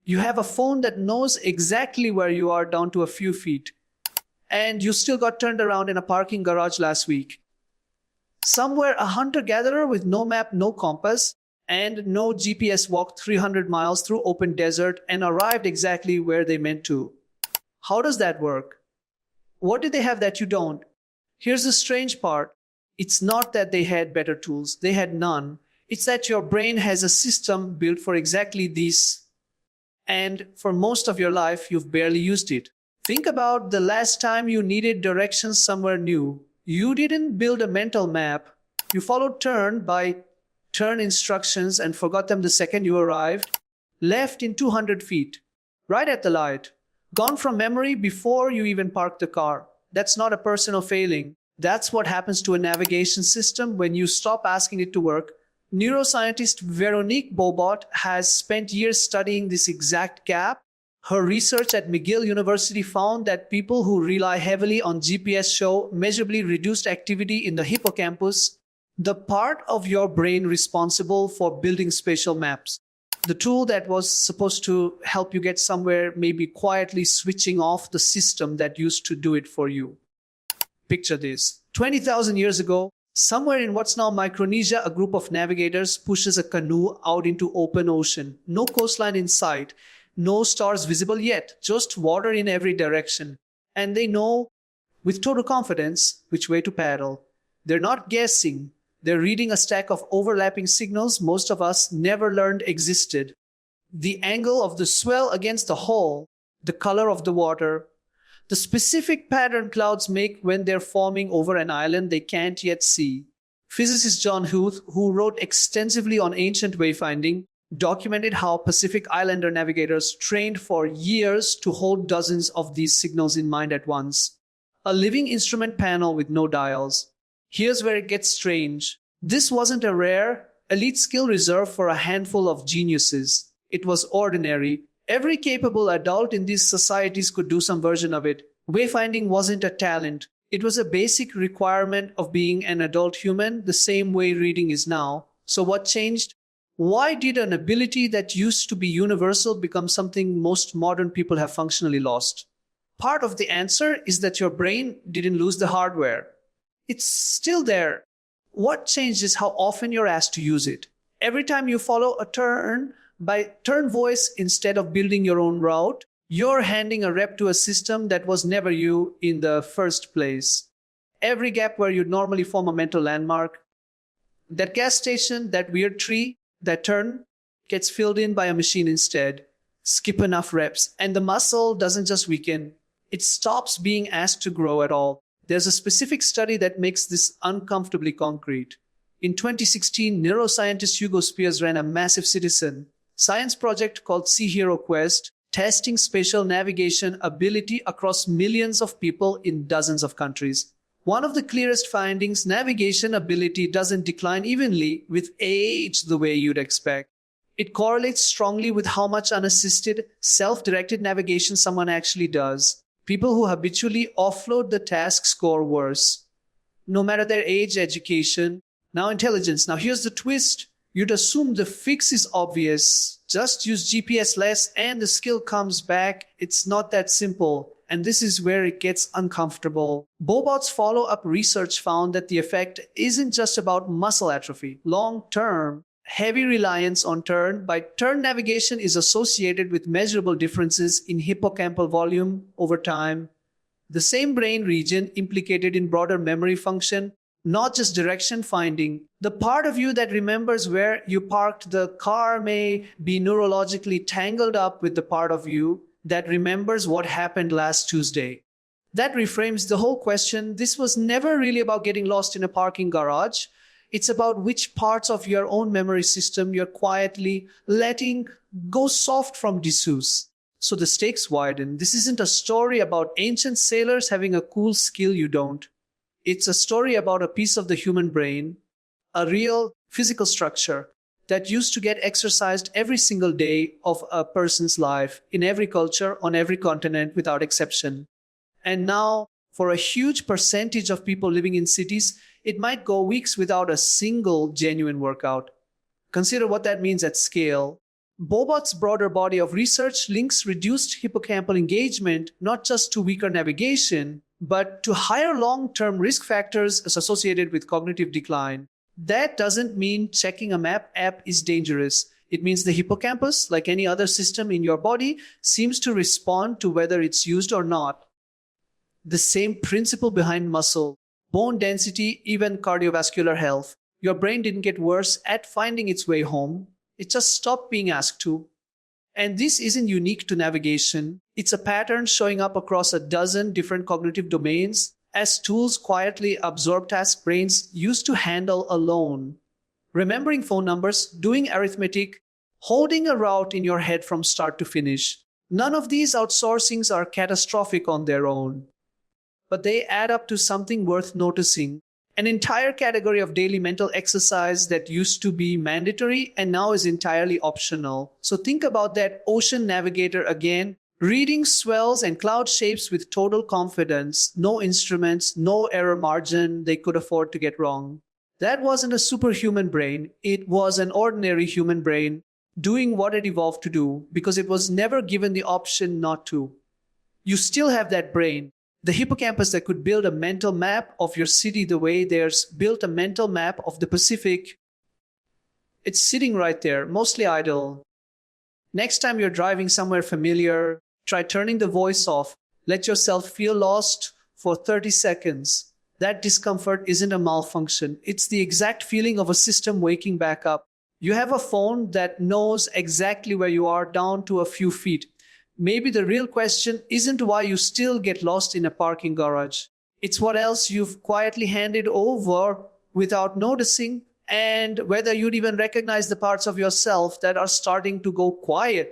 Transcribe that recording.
You have a phone that knows exactly where you are down to a few feet, and you still got turned around in a parking garage last week. Somewhere a hunter-gatherer with no map, no compass, and no GPS walked 300 miles through open desert and arrived exactly where they meant to. How does that work? What did they have that you don't? Here's the strange part. It's not that they had better tools. They had none. It's that your brain has a system built for exactly this. And for most of your life, you've barely used it. Think about the last time you needed directions somewhere new. You didn't build a mental map. You followed turn by turn instructions and forgot them the second you arrived. Left in 200 feet. Right at the light. Gone from memory before you even parked the car. That's not a personal failing. That's what happens to a navigation system when you stop asking it to work. Neuroscientist Veronique Bobot has spent years studying this exact gap. Her research at McGill University found that people who rely heavily on GPS show measurably reduced activity in the hippocampus, the part of your brain responsible for building spatial maps. The tool that was supposed to help you get somewhere may be quietly switching off the system that used to do it for you. Picture this. 20,000 years ago, somewhere in what's now Micronesia, a group of navigators pushes a canoe out into open ocean. No coastline in sight, no stars visible yet, just water in every direction. And they know, with total confidence, which way to paddle. They're not guessing. They're reading a stack of overlapping signals most of us never learned existed. The angle of the swell against the hull, the color of the water, the specific pattern clouds make when they're forming over an island they can't yet see. Physicist John Huth, who wrote extensively on ancient wayfinding, documented how Pacific Islander navigators trained for years to hold dozens of these signals in mind at once. A living instrument panel with no dials. Here's where it gets strange. This wasn't a rare, elite skill reserved for a handful of geniuses. It was ordinary. Every capable adult in these societies could do some version of it. Wayfinding wasn't a talent. It was a basic requirement of being an adult human, the same way reading is now. So what changed? Why did an ability that used to be universal become something most modern people have functionally lost? Part of the answer is that your brain didn't lose the hardware. It's still there. What changed is how often you're asked to use it. Every time you follow a turn by turn voice instead of building your own route, you're handing a rep to a system that was never you in the first place. Every gap where you'd normally form a mental landmark, that gas station, that weird tree, that turn gets filled in by a machine instead. Skip enough reps, and the muscle doesn't just weaken. It stops being asked to grow at all. There's a specific study that makes this uncomfortably concrete. In 2016, neuroscientist Hugo Spears ran a massive citizen science project called Sea Hero Quest, testing spatial navigation ability across millions of people in dozens of countries. One of the clearest findings, navigation ability doesn't decline evenly with age the way you'd expect. It correlates strongly with how much unassisted, self-directed navigation someone actually does. People who habitually offload the task score worse, no matter their age, education, now intelligence. Now here's the twist. You'd assume the fix is obvious. Just use GPS less and the skill comes back. It's not that simple. And this is where it gets uncomfortable. Bobot's follow-up research found that the effect isn't just about muscle atrophy. Long-term, heavy reliance on turn by turn navigation is associated with measurable differences in hippocampal volume over time. The same brain region implicated in broader memory function, not just direction finding. The part of you that remembers where you parked the car may be neurologically tangled up with the part of you that remembers what happened last Tuesday. That reframes the whole question. This was never really about getting lost in a parking garage. It's about which parts of your own memory system you're quietly letting go soft from disuse. So the stakes widen. This isn't a story about ancient sailors having a cool skill you don't. It's a story about a piece of the human brain, a real physical structure that used to get exercised every single day of a person's life in every culture, on every continent without exception. And now, for a huge percentage of people living in cities, it might go weeks without a single genuine workout. Consider what that means at scale. Bobert's broader body of research links reduced hippocampal engagement not just to weaker navigation, but to higher long-term risk factors associated with cognitive decline. That doesn't mean checking a map app is dangerous. It means the hippocampus, like any other system in your body, seems to respond to whether it's used or not. The same principle behind muscle, bone density, even cardiovascular health. Your brain didn't get worse at finding its way home. It just stopped being asked to. And this isn't unique to navigation. It's a pattern showing up across a dozen different cognitive domains as tools quietly absorb tasks brains used to handle alone. Remembering phone numbers, doing arithmetic, holding a route in your head from start to finish. None of these outsourcings are catastrophic on their own, but they add up to something worth noticing. An entire category of daily mental exercise that used to be mandatory and now is entirely optional. So think about that ocean navigator again, reading swells and cloud shapes with total confidence, no instruments, no error margin they could afford to get wrong. That wasn't a superhuman brain, it was an ordinary human brain doing what it evolved to do because it was never given the option not to. You still have that brain. The hippocampus that could build a mental map of your city the way there's built a mental map of the Pacific. It's sitting right there, mostly idle. Next time you're driving somewhere familiar, try turning the voice off. Let yourself feel lost for 30 seconds. That discomfort isn't a malfunction. It's the exact feeling of a system waking back up. You have a phone that knows exactly where you are down to a few feet. Maybe the real question isn't why you still get lost in a parking garage. It's what else you've quietly handed over without noticing, and whether you'd even recognize the parts of yourself that are starting to go quiet.